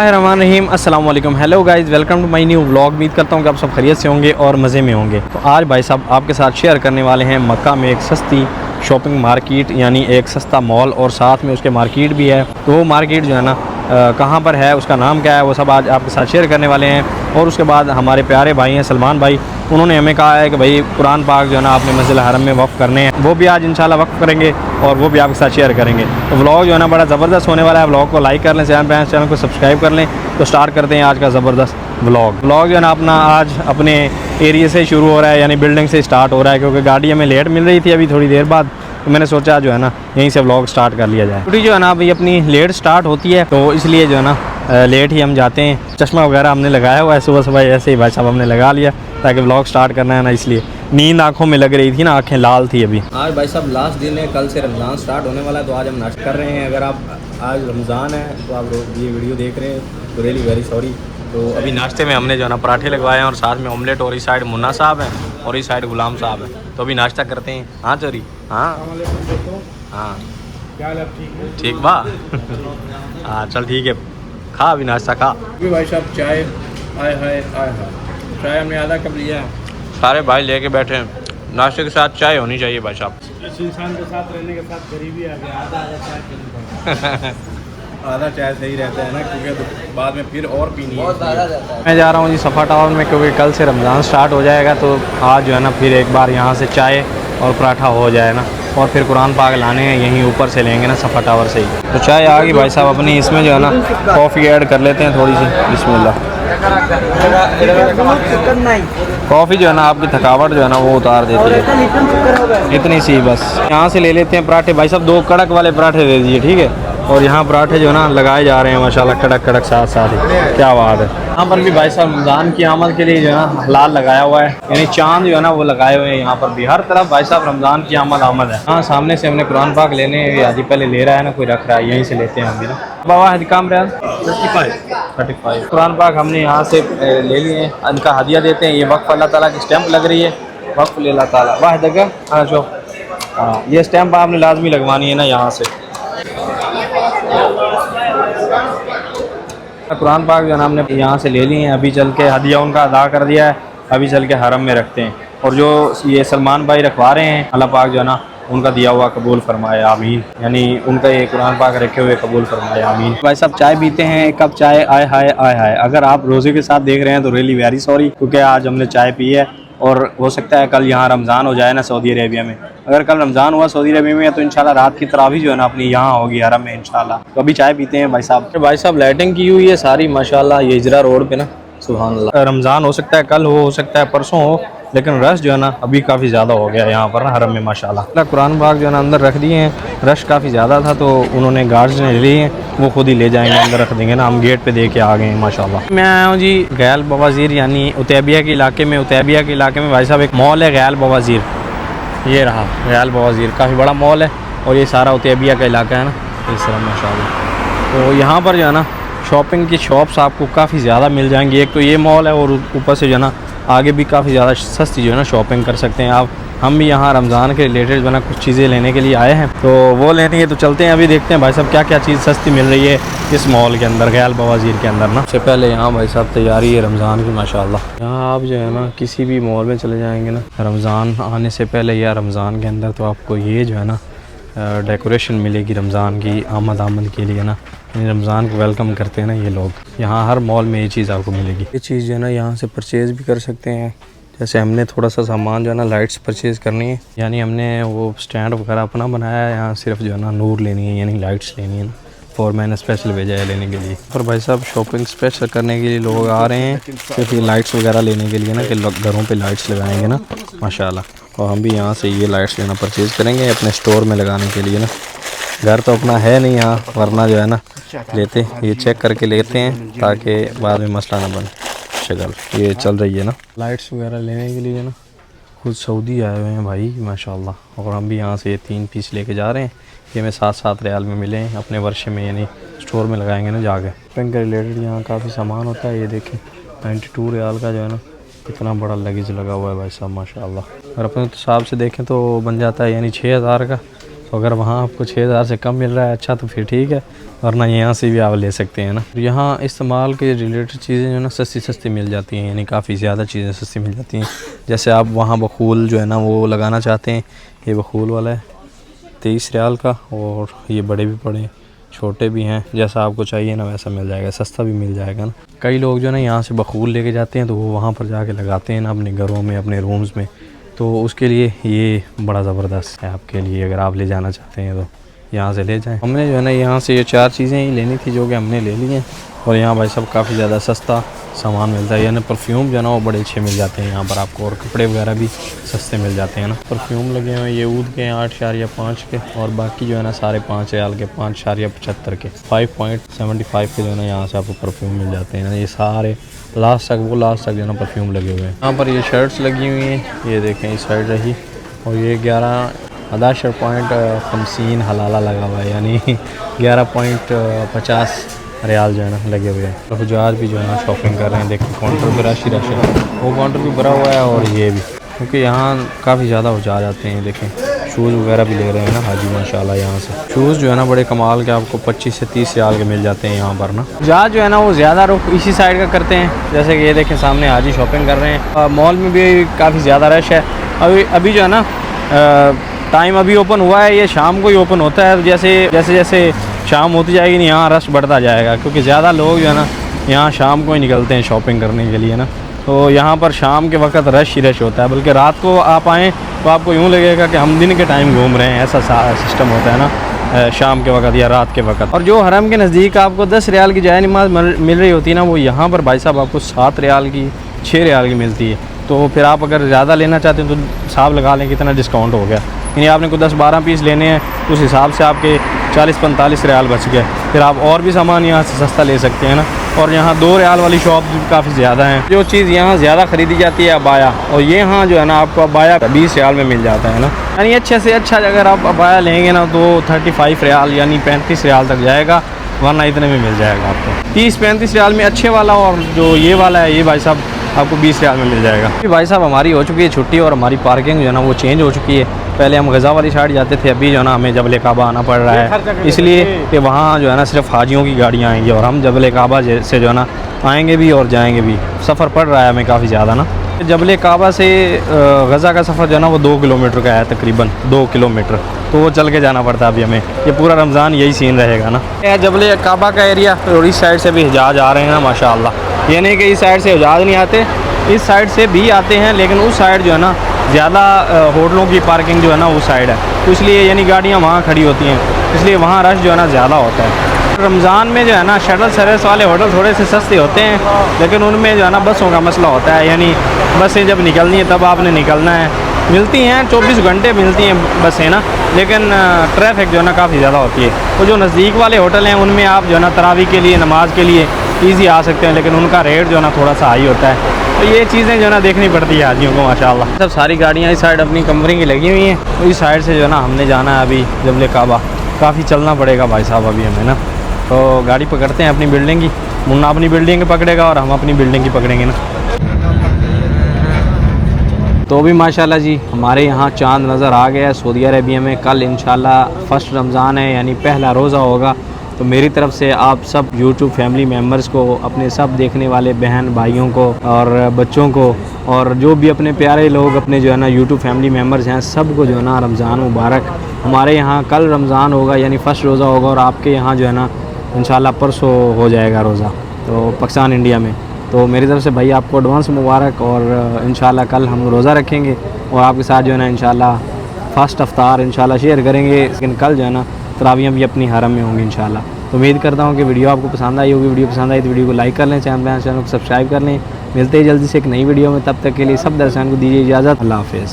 रहमान रहीम अस्सलाम वालेकुम। Hello guys, welcome to my new vlog. उम्मीद करता हूँ कि आप सब खैरियत से होंगे और मज़े में होंगे। तो आज भाई साहब आपके साथ शेयर करने वाले हैं मक्का में एक सस्ती शॉपिंग मार्केट, यानी एक सस्ता मॉल और साथ में उसके मार्केट भी है। तो वो मार्केट जो है ना कहाँ पर है, उसका नाम क्या है, वो सब आज आपके साथ शेयर करने वाले हैं। और उसके बाद हमारे प्यारे भाई हैं सलमान भाई, उन्होंने हमें कहा है कि भाई कुरान पाक जो है ना आपने मस्जिद हरम में वक़्फ़ करने हैं, वो भी आज इंशाल्लाह वक़्फ़ करेंगे और वो भी आपके साथ शेयर करेंगे। तो व्लॉग जो है ना बड़ा ज़बरदस्त होने वाला है। व्लॉग को लाइक कर लें, चैनल को सब्सक्राइब कर लें। तो स्टार्ट करते हैं आज का ज़बरदस्त व्लॉग। जो है ना अपना आज अपने एरिया से शुरू हो रहा है, यानी बिल्डिंग से स्टार्ट हो रहा है, क्योंकि गाड़ी हमें लेट मिल रही थी अभी थोड़ी देर बाद। तो मैंने सोचा जो है ना यहीं से व्लॉग स्टार्ट कर लिया जाए। छुट्टी जो है ना अभी अपनी लेट स्टार्ट होती है, तो इसलिए जो है ना लेट ही हम जाते हैं। चश्मा वगैरह हमने लगाया हुआ है, सुबह सुबह ऐसे ही भाई साहब हमने लगा लिया ताकि व्लॉग स्टार्ट करना है ना, इसलिए नींद आंखों में लग रही थी ना, आंखें लाल थी अभी। आज भाई साहब लास्ट दिन है, कल से रमज़ान स्टार्ट होने वाला है, तो आज हम नाश्ता कर रहे हैं। अगर आप आज रमज़ान है तो आप ये वीडियो देख रहे हैं तो रियली वेरी सॉरी। तो अभी नाश्ते में हमने जो है ना पराठे लगवाए हैं और साथ में ऑमलेट, और इस साइड मुन्ना साहब हैं और इस साइड गुलाम साहब हैं। तो अभी नाश्ता करते हैं। हाँ चोरी, हाँ हाँ क्या ठीक बा हाँ चल ठीक है, खा अभी नाश्ता खा। अभी भाई साहब चाय आए हाय चाय हमने आधा कप लिया है। सारे भाई लेके बैठे हैं, नाश्ते के साथ चाय होनी चाहिए भाई साहब। इस इंसान के साथ रहने के साथ गरीबी आ गया, आधा चाय पीनी आधा चाय सही रहता है ना, क्योंकि तो बाद में फिर और पीनी है। मैं जा रहा हूँ जी सफ़ा टावर में, क्योंकि कल से रमज़ान स्टार्ट हो जाएगा। तो आज जो है ना फिर एक बार यहाँ से चाय और पराठा हो जाए ना, और फिर कुरान पाक लाने हैं यहीं ऊपर से लेंगे ना सफ़ा टावर से ही। तो चाय आ गई भाई साहब अपनी, इसमें जो है ना कॉफ़ी ऐड कर लेते हैं थोड़ी सी, बिस्मिल्लाह। कॉफ़ी जो है ना आपकी थकावट जो है ना वो उतार देती है, इतनी सी बस। यहाँ से ले लेते हैं पराठे भाई साहब, 2 कड़क वाले पराठे दे दीजिए, ठीक है। और यहाँ पराठे जो है ना लगाए जा रहे हैं माशाल्लाह, कड़क कड़क साथ साथ ही, क्या बात है। यहाँ पर भी भाई साहब रमज़ान की आमद के लिए जो है ना हलाल लगाया हुआ है, यानी चांद जो है ना वो लगाए हुए हैं यहाँ पर भी। हर तरफ भाई साहब रमज़ान की आमद है। हाँ सामने से हमने कुरान पाक लेने, आदि पहले ले रहा है ना, कोई रख रहा है, यहीं से लेते हैं हम भी ना। बाबा काम रहा 35 कुरान पाक हमने यहाँ से ले लिए हैं, इनका हदिया देते हैं। ये वक्फ़ अल्लाह ताला की स्टैंप लग रही है, वक्फ़ अल्लाह ताला वाह जगह। हाँ जो हाँ ये स्टैंप आपने लाजमी लगवानी है ना यहाँ से। कुरान पाक जो है ना हमने यहाँ से ले लिए हैं, अभी चल के हदिया उनका अदा कर दिया है, अभी चल के हरम में रखते हैं। और जो ये सलमान भाई रखवा रहे हैं, अल्लाह पाक जो है ना उनका दिया हुआ कबूल फरमाए, आमीन। यानी उनका ये कुरान पाक रखे हुए कबूल फरमाए, आमीन। भाई साहब चाय पीते हैं, एक कप चाय, आय हाय आय हाय। अगर आप रोज़े के साथ देख रहे हैं तो रियली वेरी सॉरी, क्योंकि आज हमने चाय पी है और हो सकता है कल यहाँ रमज़ान हो जाए ना सऊदी अरेबिया में। अगर कल रमज़ान हुआ सऊदी अरेबिया में तो इंशाल्लाह रात की तरावी जो है ना अपनी यहाँ होगी हरम में इंशाल्लाह। तो अभी चाय पीते हैं भाई साहब। भाई साहब लाइटिंग की हुई है सारी माशाल्लाह, ये इजरा रोड पे ना, सुभान अल्लाह। रमज़ान हो सकता है कल हो सकता है परसों हो, लेकिन रश जो है ना अभी काफ़ी ज़्यादा हो गया यहाँ पर ना हरम में माशाल्लाह। कुरान पाक जो है ना अंदर रख दिए हैं, रश काफ़ी ज़्यादा था तो उन्होंने गार्ड्स ने ले लिए हैं, वो खुद ही ले जाएंगे अंदर रख देंगे ना, हम गेट पे दे के आ गए हैं माशाल्लाह। मैं आया हूँ जी गैल बवाज़ीर, यानी उतैबिया के इलाके में। उतैबिया के इलाके में भाई साहब एक मॉल है गैल बवाज़ीर, ये रहा गैल बवाज़ीर, काफ़ी बड़ा मॉल है और ये सारा उतैबिया का इलाका है ना इस तरह माशाल्लाह। तो यहाँ पर जो है ना शॉपिंग की शॉप्स आपको काफ़ी ज़्यादा मिल जाएंगी। एक तो ये मॉल है और ऊपर से जो है ना आगे भी काफ़ी ज़्यादा सस्ती जो है ना शॉपिंग कर सकते हैं आप। हम भी यहाँ रमज़ान के रिलेटेड जो है ना कुछ चीज़ें लेने के लिए आए हैं, तो वो लेनी है। तो चलते हैं, अभी देखते हैं भाई साहब क्या क्या चीज़ सस्ती मिल रही है इस मॉल के अंदर, गैल बवाज़ीर के अंदर ना। सबसे पहले यहाँ भाई साहब तैयारी है रमज़ान की माशाल्लाह। यहाँ आप जो है ना किसी भी मॉल में चले जाएंगे ना रमज़ान आने से पहले या रमज़ान के अंदर, तो आपको ये जो है ना डेकोरेशन मिलेगी रमज़ान की आमद के लिए ना, रमज़ान को वेलकम करते हैं ना ये लोग। यहाँ हर मॉल में ये चीज़ आपको मिलेगी। ये चीज़ जो है ना यहाँ से परचेज़ भी कर सकते हैं। जैसे हमने थोड़ा सा सामान जो है ना लाइट्स परचेज़ करनी है, यानी हमने वो स्टैंड वगैरह अपना बनाया है, यहाँ सिर्फ जो है ना नूर लेनी है, यानी लाइट्स लेनी है ना, और मैंने स्पेशल भेजा है लेने के लिए। पर भाई साहब शॉपिंग स्पेशल करने के लिए लोग आ रहे हैं, सिर्फ ये लाइट्स वगैरह लेने के लिए ना, कि घरों पे लाइट्स लगाएंगे ना माशाल्लाह। और हम भी यहाँ से ये लाइट्स लेना परचेज़ करेंगे अपने स्टोर में लगाने के लिए ना। घर तो अपना है नहीं यहाँ, वरना जो है ना लेते, ये चेक करके लेते हैं ताकि बाद में मसला ना बने। शक्ल ये चल रही है ना लाइट्स वगैरह लेने के लिए ना, खुद सऊदी आए हुए हैं भाई माशाल्लाह। और हम भी यहाँ से ये 3 पीस लेके जा रहे हैं, ये हमें 7-7 रियाल में मिले हैं अपने वर्षे में, यानी स्टोर में लगाएंगे ना जाके। शॉपिंग के रिलेटेड यहाँ काफ़ी सामान होता है। ये देखें 92 रियाल का जो है ना इतना बड़ा लगेज लगा हुआ है भाई साहब माशाल्लाह। और अपने हिसाब से देखें तो बन जाता है यानी 6000 का, तो अगर वहाँ आपको 6000 से कम मिल रहा है अच्छा तो फिर ठीक है, वरना यहाँ से भी आप ले सकते हैं ना। यहाँ इस्तेमाल के रिलेटेड चीज़ें जो ना सस्ती मिल जाती हैं, यानी काफ़ी ज़्यादा चीज़ें सस्ती मिल जाती हैं। जैसे आप वहाँ बखूल जो है ना वो लगाना चाहते हैं, ये बखूल वाला है 23 रियाल का, और ये बड़े भी पड़े हैं छोटे भी हैं, जैसा आपको चाहिए ना वैसा मिल जाएगा, सस्ता भी मिल जाएगा ना। कई लोग जो ना यहाँ से बखूल लेके जाते हैं तो वो वहाँ पर जाके लगाते हैं ना अपने घरों में, अपने रूम्स में, तो उसके लिए ये बड़ा ज़बरदस्त है आपके लिए। अगर आप ले जाना चाहते हैं तो यहाँ से ले जाएं। हमने जो है ना यहाँ से ये 4 चीज़ें ही लेनी थी जो कि हमने ले ली हैं, और यहाँ भाई सब काफ़ी ज़्यादा सस्ता सामान मिलता है, यानी परफ्यूम जो है ना वो बड़े अच्छे मिल जाते हैं यहाँ पर आपको, और कपड़े वगैरह भी सस्ते मिल जाते हैं ना। परफ्यूम लगे हुए हैं ये ऊद के 8.5 के, और बाकी जो है ना सारे 5 रियाल के, 5.75 के, 5.75 के जो है ना यहाँ से आपको परफ्यूम मिल जाते हैं ना। ये सारे लास्ट तक जो है ना परफ्यूम लगे हुए हैं। यहाँ पर ये शर्ट्स लगी हुई हैं, ये देखें इस साइड रही, और ये 11.50 हलाला लगा हुआ है, यानी 11.50 रियाल जो है ना लगे हुए हैं। तो हुज्जाज भी जो है ना शॉपिंग कर रहे हैं, देखिए काउंटर पर रश है, वो काउंटर भी भरा हुआ है, और ये भी, क्योंकि यहाँ काफ़ी ज़्यादा हुज्जाज आते हैं। देखें शूज़ वगैरह भी ले रहे हैं ना हाजी माशाल्लाह। यहाँ से शूज़ जो है ना बड़े कमाल के आपको 25 से 30 रियाल के मिल जाते हैं यहाँ पर ना। हुज्जाज जो है ना वो ज़्यादा रुख इसी साइड का करते हैं, जैसे कि ये देखें सामने हाजी शॉपिंग कर रहे हैं। मॉल में भी काफ़ी ज़्यादा रश है। अभी जो है ना टाइम अभी ओपन हुआ है, ये शाम को ही ओपन होता है, जैसे शाम होती जाएगी ना यहाँ रश बढ़ता जाएगा, क्योंकि ज़्यादा लोग जो है ना यहाँ शाम को ही निकलते हैं शॉपिंग करने के लिए ना। तो यहाँ पर शाम के वक्त रश ही रश होता है, बल्कि रात को आप आएँ तो आपको यूँ लगेगा कि हम दिन के टाइम घूम रहे हैं, ऐसा सिस्टम होता है ना शाम के वक्त या रात के वक्त। और जो हरम के नज़दीक आपको 10 रियाल की जाए नमाज मिल रही होती है ना, वो यहाँ पर भाई साहब आपको 7 रियाल की, 6 रियाल की मिलती है। तो फिर आप अगर ज़्यादा लेना चाहते हैं तो हिसाब लगा लें कितना डिस्काउंट हो गया, यानी आपने को 10-12 पीस लेने हैं तो उस हिसाब से आपके 40-45 रियाल बच गए। फिर आप और भी सामान यहाँ से सस्ता ले सकते हैं ना। और यहाँ 2 रियाल वाली शॉप भी काफ़ी ज़्यादा हैं। जो चीज़ यहाँ ज़्यादा ख़रीदी जाती है अबाया, और ये यहाँ जो है ना आपको अबाया 20 रियाल में मिल जाता है ना, यानी अच्छे से अच्छा अगर आप अबाया लेंगे ना तो 35 रियाल यानी 35 रियाल तक जाएगा, वरना इतने में मिल जाएगा आपको। 30-35 रियाल में अच्छे वाला, और जो ये वाला है ये भाई साहब आपको 20 रियाल में मिल जाएगा। भाई साहब हमारी हो चुकी है छुट्टी, और हमारी पार्किंग जो है ना वो चेंज हो चुकी है। पहले हम गज़ा वाली साइड जाते थे, अभी जो है ना हमें जबल काबा आना पड़ रहा है, इसलिए कि वहाँ जो है ना सिर्फ हाजियों की गाड़ियाँ आएंगी, और हम जबल काबा से जो है ना आएँगे भी और जाएँगे भी। सफ़र पड़ रहा है हमें काफ़ी ज़्यादा ना। जबल काबा से गज़ा का सफ़र जो है ना वो 2 किलोमीटर का है, तकरीबन 2 किलोमीटर, तो वो चल के जाना पड़ता है अभी हमें। ये पूरा रमज़ान यही सीन रहेगा ना। जबल काबा का एरिया, और इस साइड से भी हिजाज आ रहे हैं ना माशाअल्लाह। ये नहीं कि इस साइड से हिजाज नहीं आते, इस साइड से भी आते हैं, लेकिन उस साइड जो है ना ज़्यादा होटलों की पार्किंग जो है ना उस साइड है, तो इसलिए यानी गाड़ियाँ वहाँ खड़ी होती हैं, इसलिए वहाँ रश जो है ना ज़्यादा होता है। रमज़ान में जो है ना शटल सर्विस वाले होटल थोड़े से सस्ते होते हैं, लेकिन उनमें जो है ना बसों का मसला होता है, यानी बसें जब निकलनी है तब आपने निकलना है। मिलती हैं 24 घंटे मिलती हैं बसें ना, लेकिन ट्रैफिक जो है ना काफ़ी ज़्यादा होती है। तो जो नज़दीक वाले होटल हैं उनमें आप जो है ना तरावी के लिए, नमाज के लिए ईज़ी आ सकते हैं, लेकिन उनका रेट जो है ना थोड़ा सा हाई होता है। तो ये चीज़ें जो है ना देखनी पड़ती है हाजियों को माशाअल्लाह। सब सारी गाड़ियाँ इस साइड अपनी कंपनी की लगी हुई हैं, तो इस साइड से जो है ना हमने जाना है अभी जबल काबा। काफ़ी चलना पड़ेगा भाई साहब अभी हमें ना, तो गाड़ी पकड़ते हैं अपनी बिल्डिंग की। मुन्ना अपनी बिल्डिंग की पकड़ेगा और हम अपनी बिल्डिंग की पकड़ेंगे ना। तो भी माशाल्लाह जी हमारे यहाँ चांद नज़र आ गया है सऊदी अरेबिया में। कल इंशाल्लाह फर्स्ट रमज़ान है, यानी पहला रोज़ा होगा। तो मेरी तरफ से आप सब YouTube फैमिली मेम्बर्स को, अपने सब देखने वाले बहन भाइयों को और बच्चों को, और जो भी अपने प्यारे लोग अपने जो है ना YouTube फैमिली मेम्बर्स हैं, सब को जो है ना रमज़ान मुबारक। हमारे यहाँ कल रमज़ान होगा, यानी फ़र्स्ट रोज़ा होगा, और आपके यहाँ जो है ना इंशाल्लाह परसों हो जाएगा रोज़ा, तो पाकिस्तान इंडिया में। तो मेरी तरफ से भाई आपको एडवांस मुबारक, और इंशाल्लाह कल हम रोज़ा रखेंगे और आपके साथ जो है ना इंशाल्लाह फ़र्स्ट अफ्तार इंशाल्लाह शेयर करेंगे। लेकिन कल जो है ना तरावियाँ भी अपनी हरम में होंगी इंशाल्लाह। तो उम्मीद करता हूँ कि वीडियो आपको पसंद आई होगी। वीडियो पसंद आई तो वीडियो को लाइक कर लें, चैनल को सब्सक्राइब कर लें। मिलते हैं जल्दी से एक नई वीडियो में, तब तक के लिए सब दर्शकों को दीजिए इजाज़त। अल्लाह हाफ़िज़।